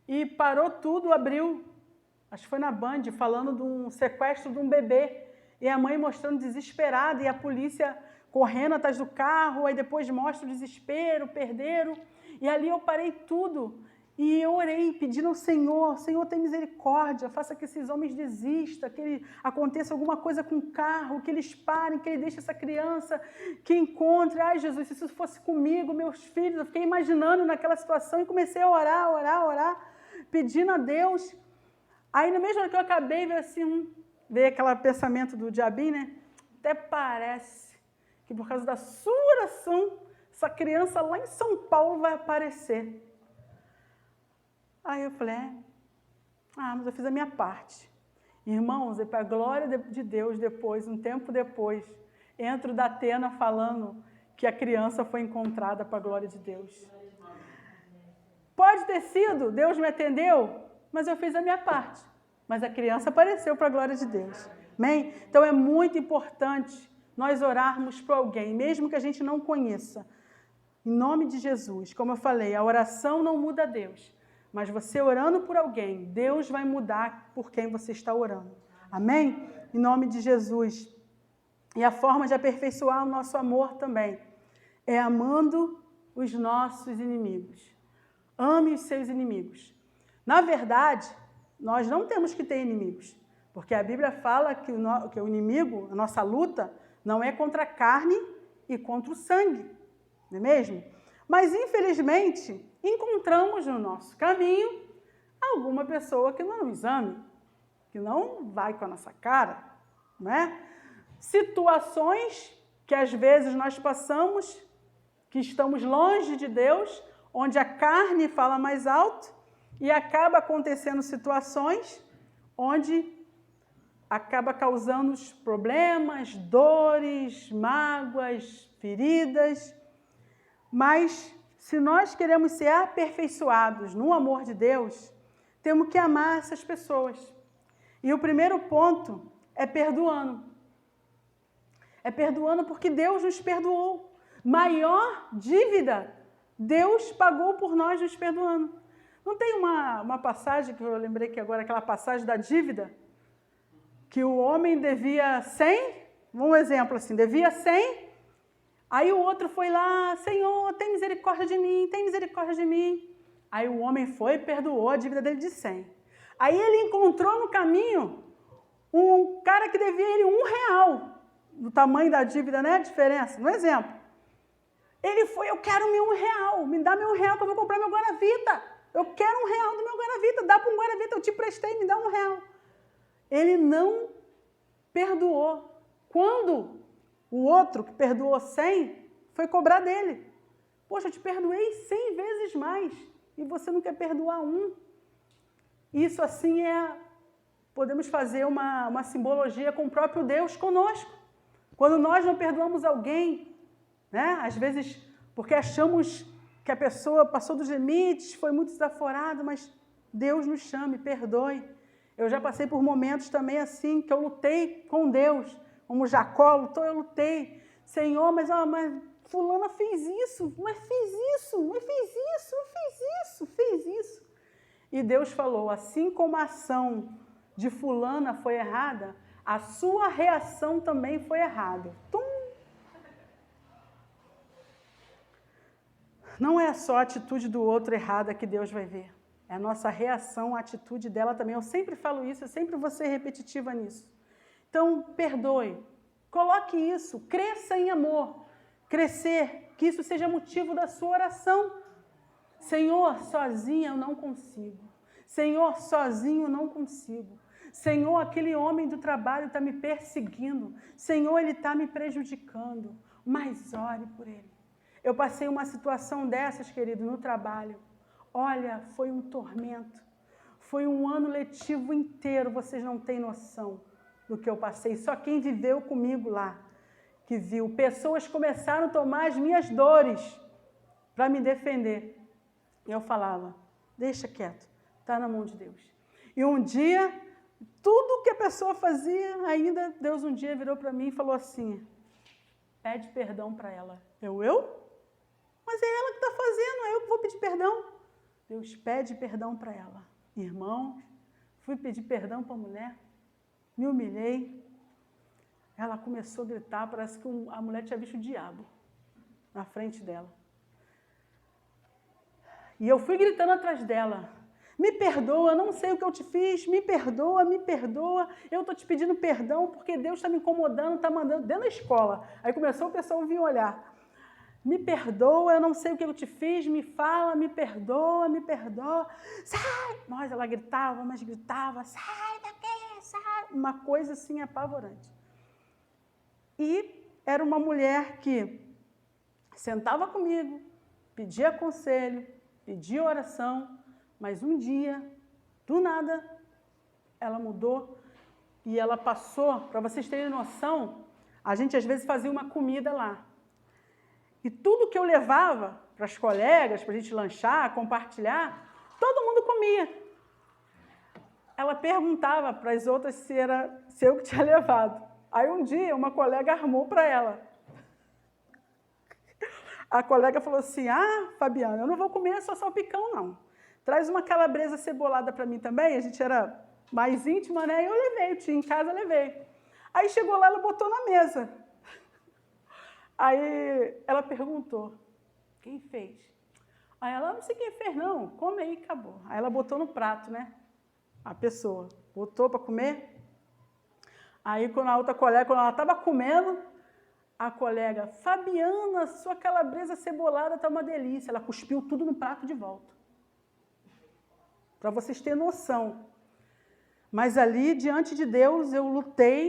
E parou tudo, abriu, acho que foi na Band, falando de um sequestro de um bebê. E a mãe mostrando desesperada e a polícia correndo atrás do carro, aí depois mostra o desespero, perderam. E ali eu parei tudo e eu orei pedindo ao Senhor, Senhor, tem misericórdia, faça que esses homens desistam, que aconteça alguma coisa com o carro, que eles parem, que ele deixe essa criança, que encontre. Ai, Jesus, se isso fosse comigo, meus filhos, eu fiquei imaginando naquela situação e comecei a orar, pedindo a Deus. Aí, na mesma hora que eu acabei, veio aquele pensamento do diabinho, né? Até parece que por causa da sua oração, essa criança lá em São Paulo vai aparecer. Aí eu falei, mas eu fiz a minha parte. Irmãos, para a glória de Deus, depois, um tempo depois, entro da Atena falando que a criança foi encontrada para a glória de Deus. Pode ter sido, Deus me atendeu, mas eu fiz a minha parte. mas a criança apareceu para a glória de Deus. Amém? Então é muito importante nós orarmos por alguém, mesmo que a gente não conheça. Em nome de Jesus, como eu falei, a oração não muda Deus, mas você orando por alguém, Deus vai mudar por quem você está orando. Amém? Em nome de Jesus. E a forma de aperfeiçoar o nosso amor também é amando os nossos inimigos. Ame os seus inimigos. Na verdade, nós não temos que ter inimigos, porque a Bíblia fala que o inimigo, a nossa luta, não é contra a carne e contra o sangue, não é mesmo? Mas, infelizmente, encontramos no nosso caminho alguma pessoa que não nos ame, que não vai com a nossa cara, não é? Situações que às vezes nós passamos, que estamos longe de Deus, onde a carne fala mais alto e acaba acontecendo situações onde acaba causando problemas, dores, mágoas, feridas. Mas se nós queremos ser aperfeiçoados no amor de Deus, temos que amar essas pessoas. E o primeiro ponto é perdoando. É perdoando porque Deus nos perdoou. Maior dívida, Deus pagou por nós nos perdoando. Não tem uma passagem que eu lembrei que agora, aquela passagem da dívida, que o homem devia 100, um exemplo assim, devia 100, aí o outro foi lá, Senhor, tem misericórdia de mim, tem misericórdia de mim. Aí o homem foi e perdoou a dívida dele de 100. Aí ele encontrou no caminho um cara que devia ele R$1, do tamanho da dívida, né? A diferença, um exemplo. Ele foi, eu quero meu R$1, me dá meu R$1 que eu vou comprar meu Guaravita. Eu quero R$1 do meu Guaravita, dá para um Guaravita, eu te prestei, me dá R$1. Ele não perdoou. Quando o outro que perdoou 100 foi cobrar dele. Poxa, eu te perdoei 100 vezes mais e você não quer perdoar um. Isso assim podemos fazer uma simbologia com o próprio Deus conosco. Quando nós não perdoamos alguém, né? Às vezes porque achamos que a pessoa passou dos limites, foi muito desaforada, mas Deus nos chama, perdoe. Eu já passei por momentos também assim, que eu lutei com Deus, como Jacó lutou, eu lutei. Senhor, mas fulana fez isso, mas fez isso, mas fez isso, fez isso, fez isso. E Deus falou, assim como a ação de fulana foi errada, a sua reação também foi errada. Tum! Não é só a atitude do outro errada que Deus vai ver. É a nossa reação, a atitude dela também. Eu sempre falo isso, eu sempre vou ser repetitiva nisso. Então, perdoe. Coloque isso, cresça em amor. Crescer, que isso seja motivo da sua oração. Senhor, sozinha eu não consigo. Senhor, sozinho eu não consigo. Senhor, aquele homem do trabalho está me perseguindo. Senhor, ele está me prejudicando. Mas ore por ele. Eu passei uma situação dessas, querido, no trabalho. Olha, foi um tormento. Foi um ano letivo inteiro, vocês não têm noção do que eu passei. Só quem viveu comigo lá, que viu. Pessoas começaram a tomar as minhas dores para me defender. E eu falava, deixa quieto, está na mão de Deus. E um dia, tudo que a pessoa fazia, ainda Deus um dia virou para mim e falou assim, pede perdão para ela. Eu? Mas é ela que está fazendo, é eu que vou pedir perdão. Deus pede perdão para ela. Irmão, fui pedir perdão para a mulher, me humilhei. Ela começou a gritar, parece que a mulher tinha visto o diabo na frente dela. E eu fui gritando atrás dela, me perdoa, não sei o que eu te fiz, me perdoa, eu estou te pedindo perdão porque Deus está me incomodando, está mandando dentro da escola. Aí começou o pessoal a vir olhar. Me perdoa, eu não sei o que eu te fiz, me fala, me perdoa, sai! Nossa, ela gritava, mas gritava, sai daqui, sai! Uma coisa assim apavorante. E era uma mulher que sentava comigo, pedia conselho, pedia oração, mas um dia, do nada, ela mudou e ela passou, para vocês terem noção, a gente às vezes fazia uma comida lá. E tudo que eu levava para as colegas, para a gente lanchar, compartilhar, todo mundo comia. ela perguntava para as outras se eu que tinha levado. Aí um dia uma colega armou para ela. A colega falou assim, Fabiana, eu não vou comer só salpicão, não. Traz uma calabresa cebolada para mim também. A gente era mais íntima, né? E eu levei, eu tinha em casa, levei. Aí chegou lá, ela botou na mesa. Aí ela perguntou, quem fez? Aí ela, não sei quem fez, não. Come aí, acabou. Aí ela botou no prato, né? A pessoa botou para comer. Aí quando a outra colega, quando ela estava comendo, a colega, Fabiana, sua calabresa cebolada está uma delícia. Ela cuspiu tudo no prato de volta. Para vocês terem noção. Mas ali, diante de Deus, eu lutei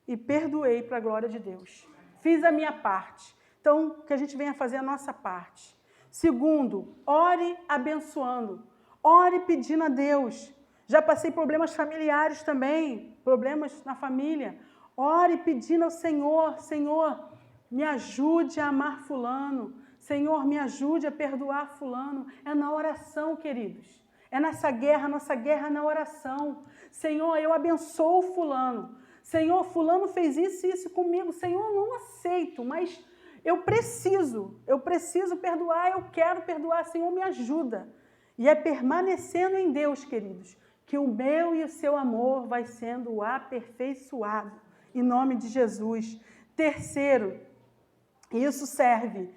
e perdoei para a glória de Deus. Fiz a minha parte. Então, que a gente venha fazer a nossa parte. Segundo, ore abençoando. Ore pedindo a Deus. Já passei problemas familiares também, problemas na família. Ore pedindo ao Senhor, Senhor, me ajude a amar fulano. Senhor, me ajude a perdoar fulano. É na oração, queridos. É nessa guerra, nossa guerra é na oração. Senhor, eu abençoo fulano. Senhor, fulano fez isso e isso comigo. Senhor, eu não aceito, mas eu preciso perdoar, eu quero perdoar. Senhor, me ajuda. E é permanecendo em Deus, queridos, que o meu e o seu amor vai sendo aperfeiçoado, em nome de Jesus. Terceiro, isso serve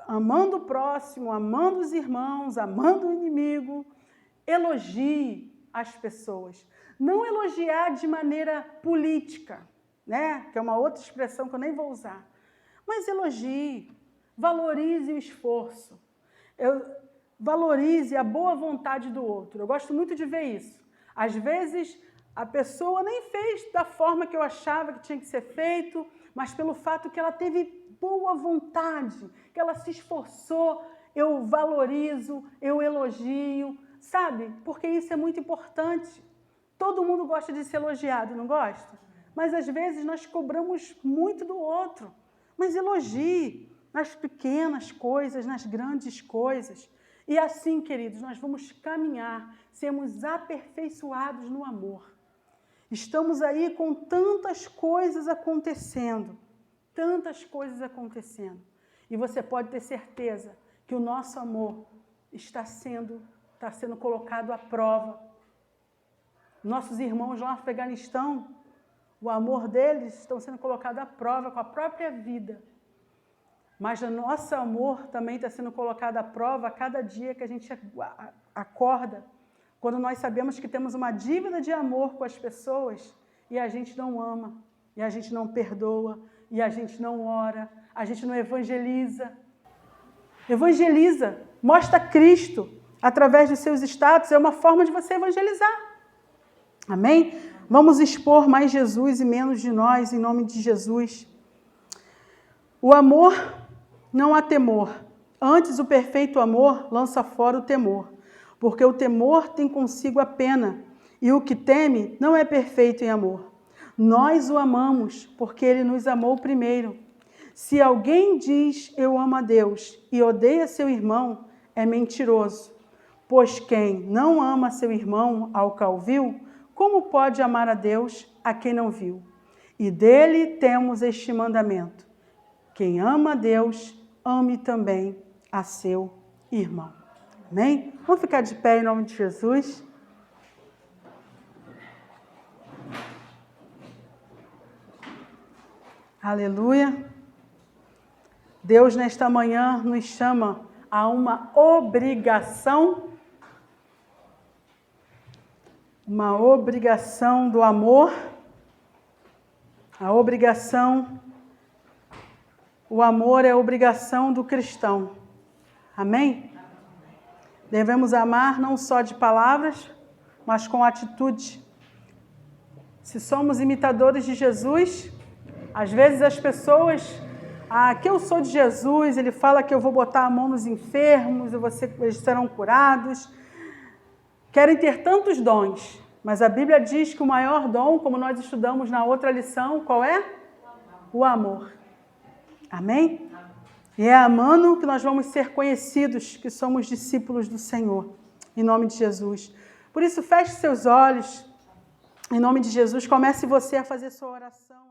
amando o próximo, amando os irmãos, amando o inimigo. Elogie as pessoas. Não elogiar de maneira política, né? Que é uma outra expressão que eu nem vou usar. Mas elogie, valorize o esforço. Valorize a boa vontade do outro. Eu gosto muito de ver isso. Às vezes, a pessoa nem fez da forma que eu achava que tinha que ser feito, mas pelo fato que ela teve boa vontade, que ela se esforçou, eu valorizo, eu elogio, sabe? Porque isso é muito importante. Todo mundo gosta de ser elogiado, não gosta? Mas às vezes nós cobramos muito do outro. Mas elogie nas pequenas coisas, nas grandes coisas. E assim, queridos, nós vamos caminhar, sermos aperfeiçoados no amor. Estamos aí com tantas coisas acontecendo, E você pode ter certeza que o nosso amor está sendo colocado à prova. Nossos irmãos lá no Afeganistão, o amor deles está sendo colocado à prova com a própria vida. Mas o nosso amor também está sendo colocado à prova a cada dia que a gente acorda, quando nós sabemos que temos uma dívida de amor com as pessoas e a gente não ama, e a gente não perdoa, e a gente não ora, a gente não evangeliza. Evangeliza, mostra Cristo através dos seus status, é uma forma de você evangelizar. Amém? Vamos expor mais Jesus e menos de nós, em nome de Jesus. O amor não há temor. Antes, o perfeito amor lança fora o temor, porque o temor tem consigo a pena, e o que teme não é perfeito em amor. Nós o amamos, porque ele nos amou primeiro. Se alguém diz, eu amo a Deus, e odeia seu irmão, é mentiroso. Pois quem não ama seu irmão ao qual viu, como pode amar a Deus a quem não viu? E dele temos este mandamento: quem ama a Deus, ame também a seu irmão. Amém? Vamos ficar de pé em nome de Jesus. Aleluia. Deus, nesta manhã, nos chama a uma obrigação do amor, o amor é a obrigação do cristão. Amém? Devemos amar não só de palavras, mas com atitude. Se somos imitadores de Jesus, às vezes as pessoas, que eu sou de Jesus, ele fala que eu vou botar a mão nos enfermos, eles serão curados. Querem ter tantos dons, mas a Bíblia diz que o maior dom, como nós estudamos na outra lição, qual é? O amor. Amém? E é amando que nós vamos ser conhecidos, que somos discípulos do Senhor. Em nome de Jesus. Por isso, feche seus olhos. Em nome de Jesus, comece você a fazer sua oração.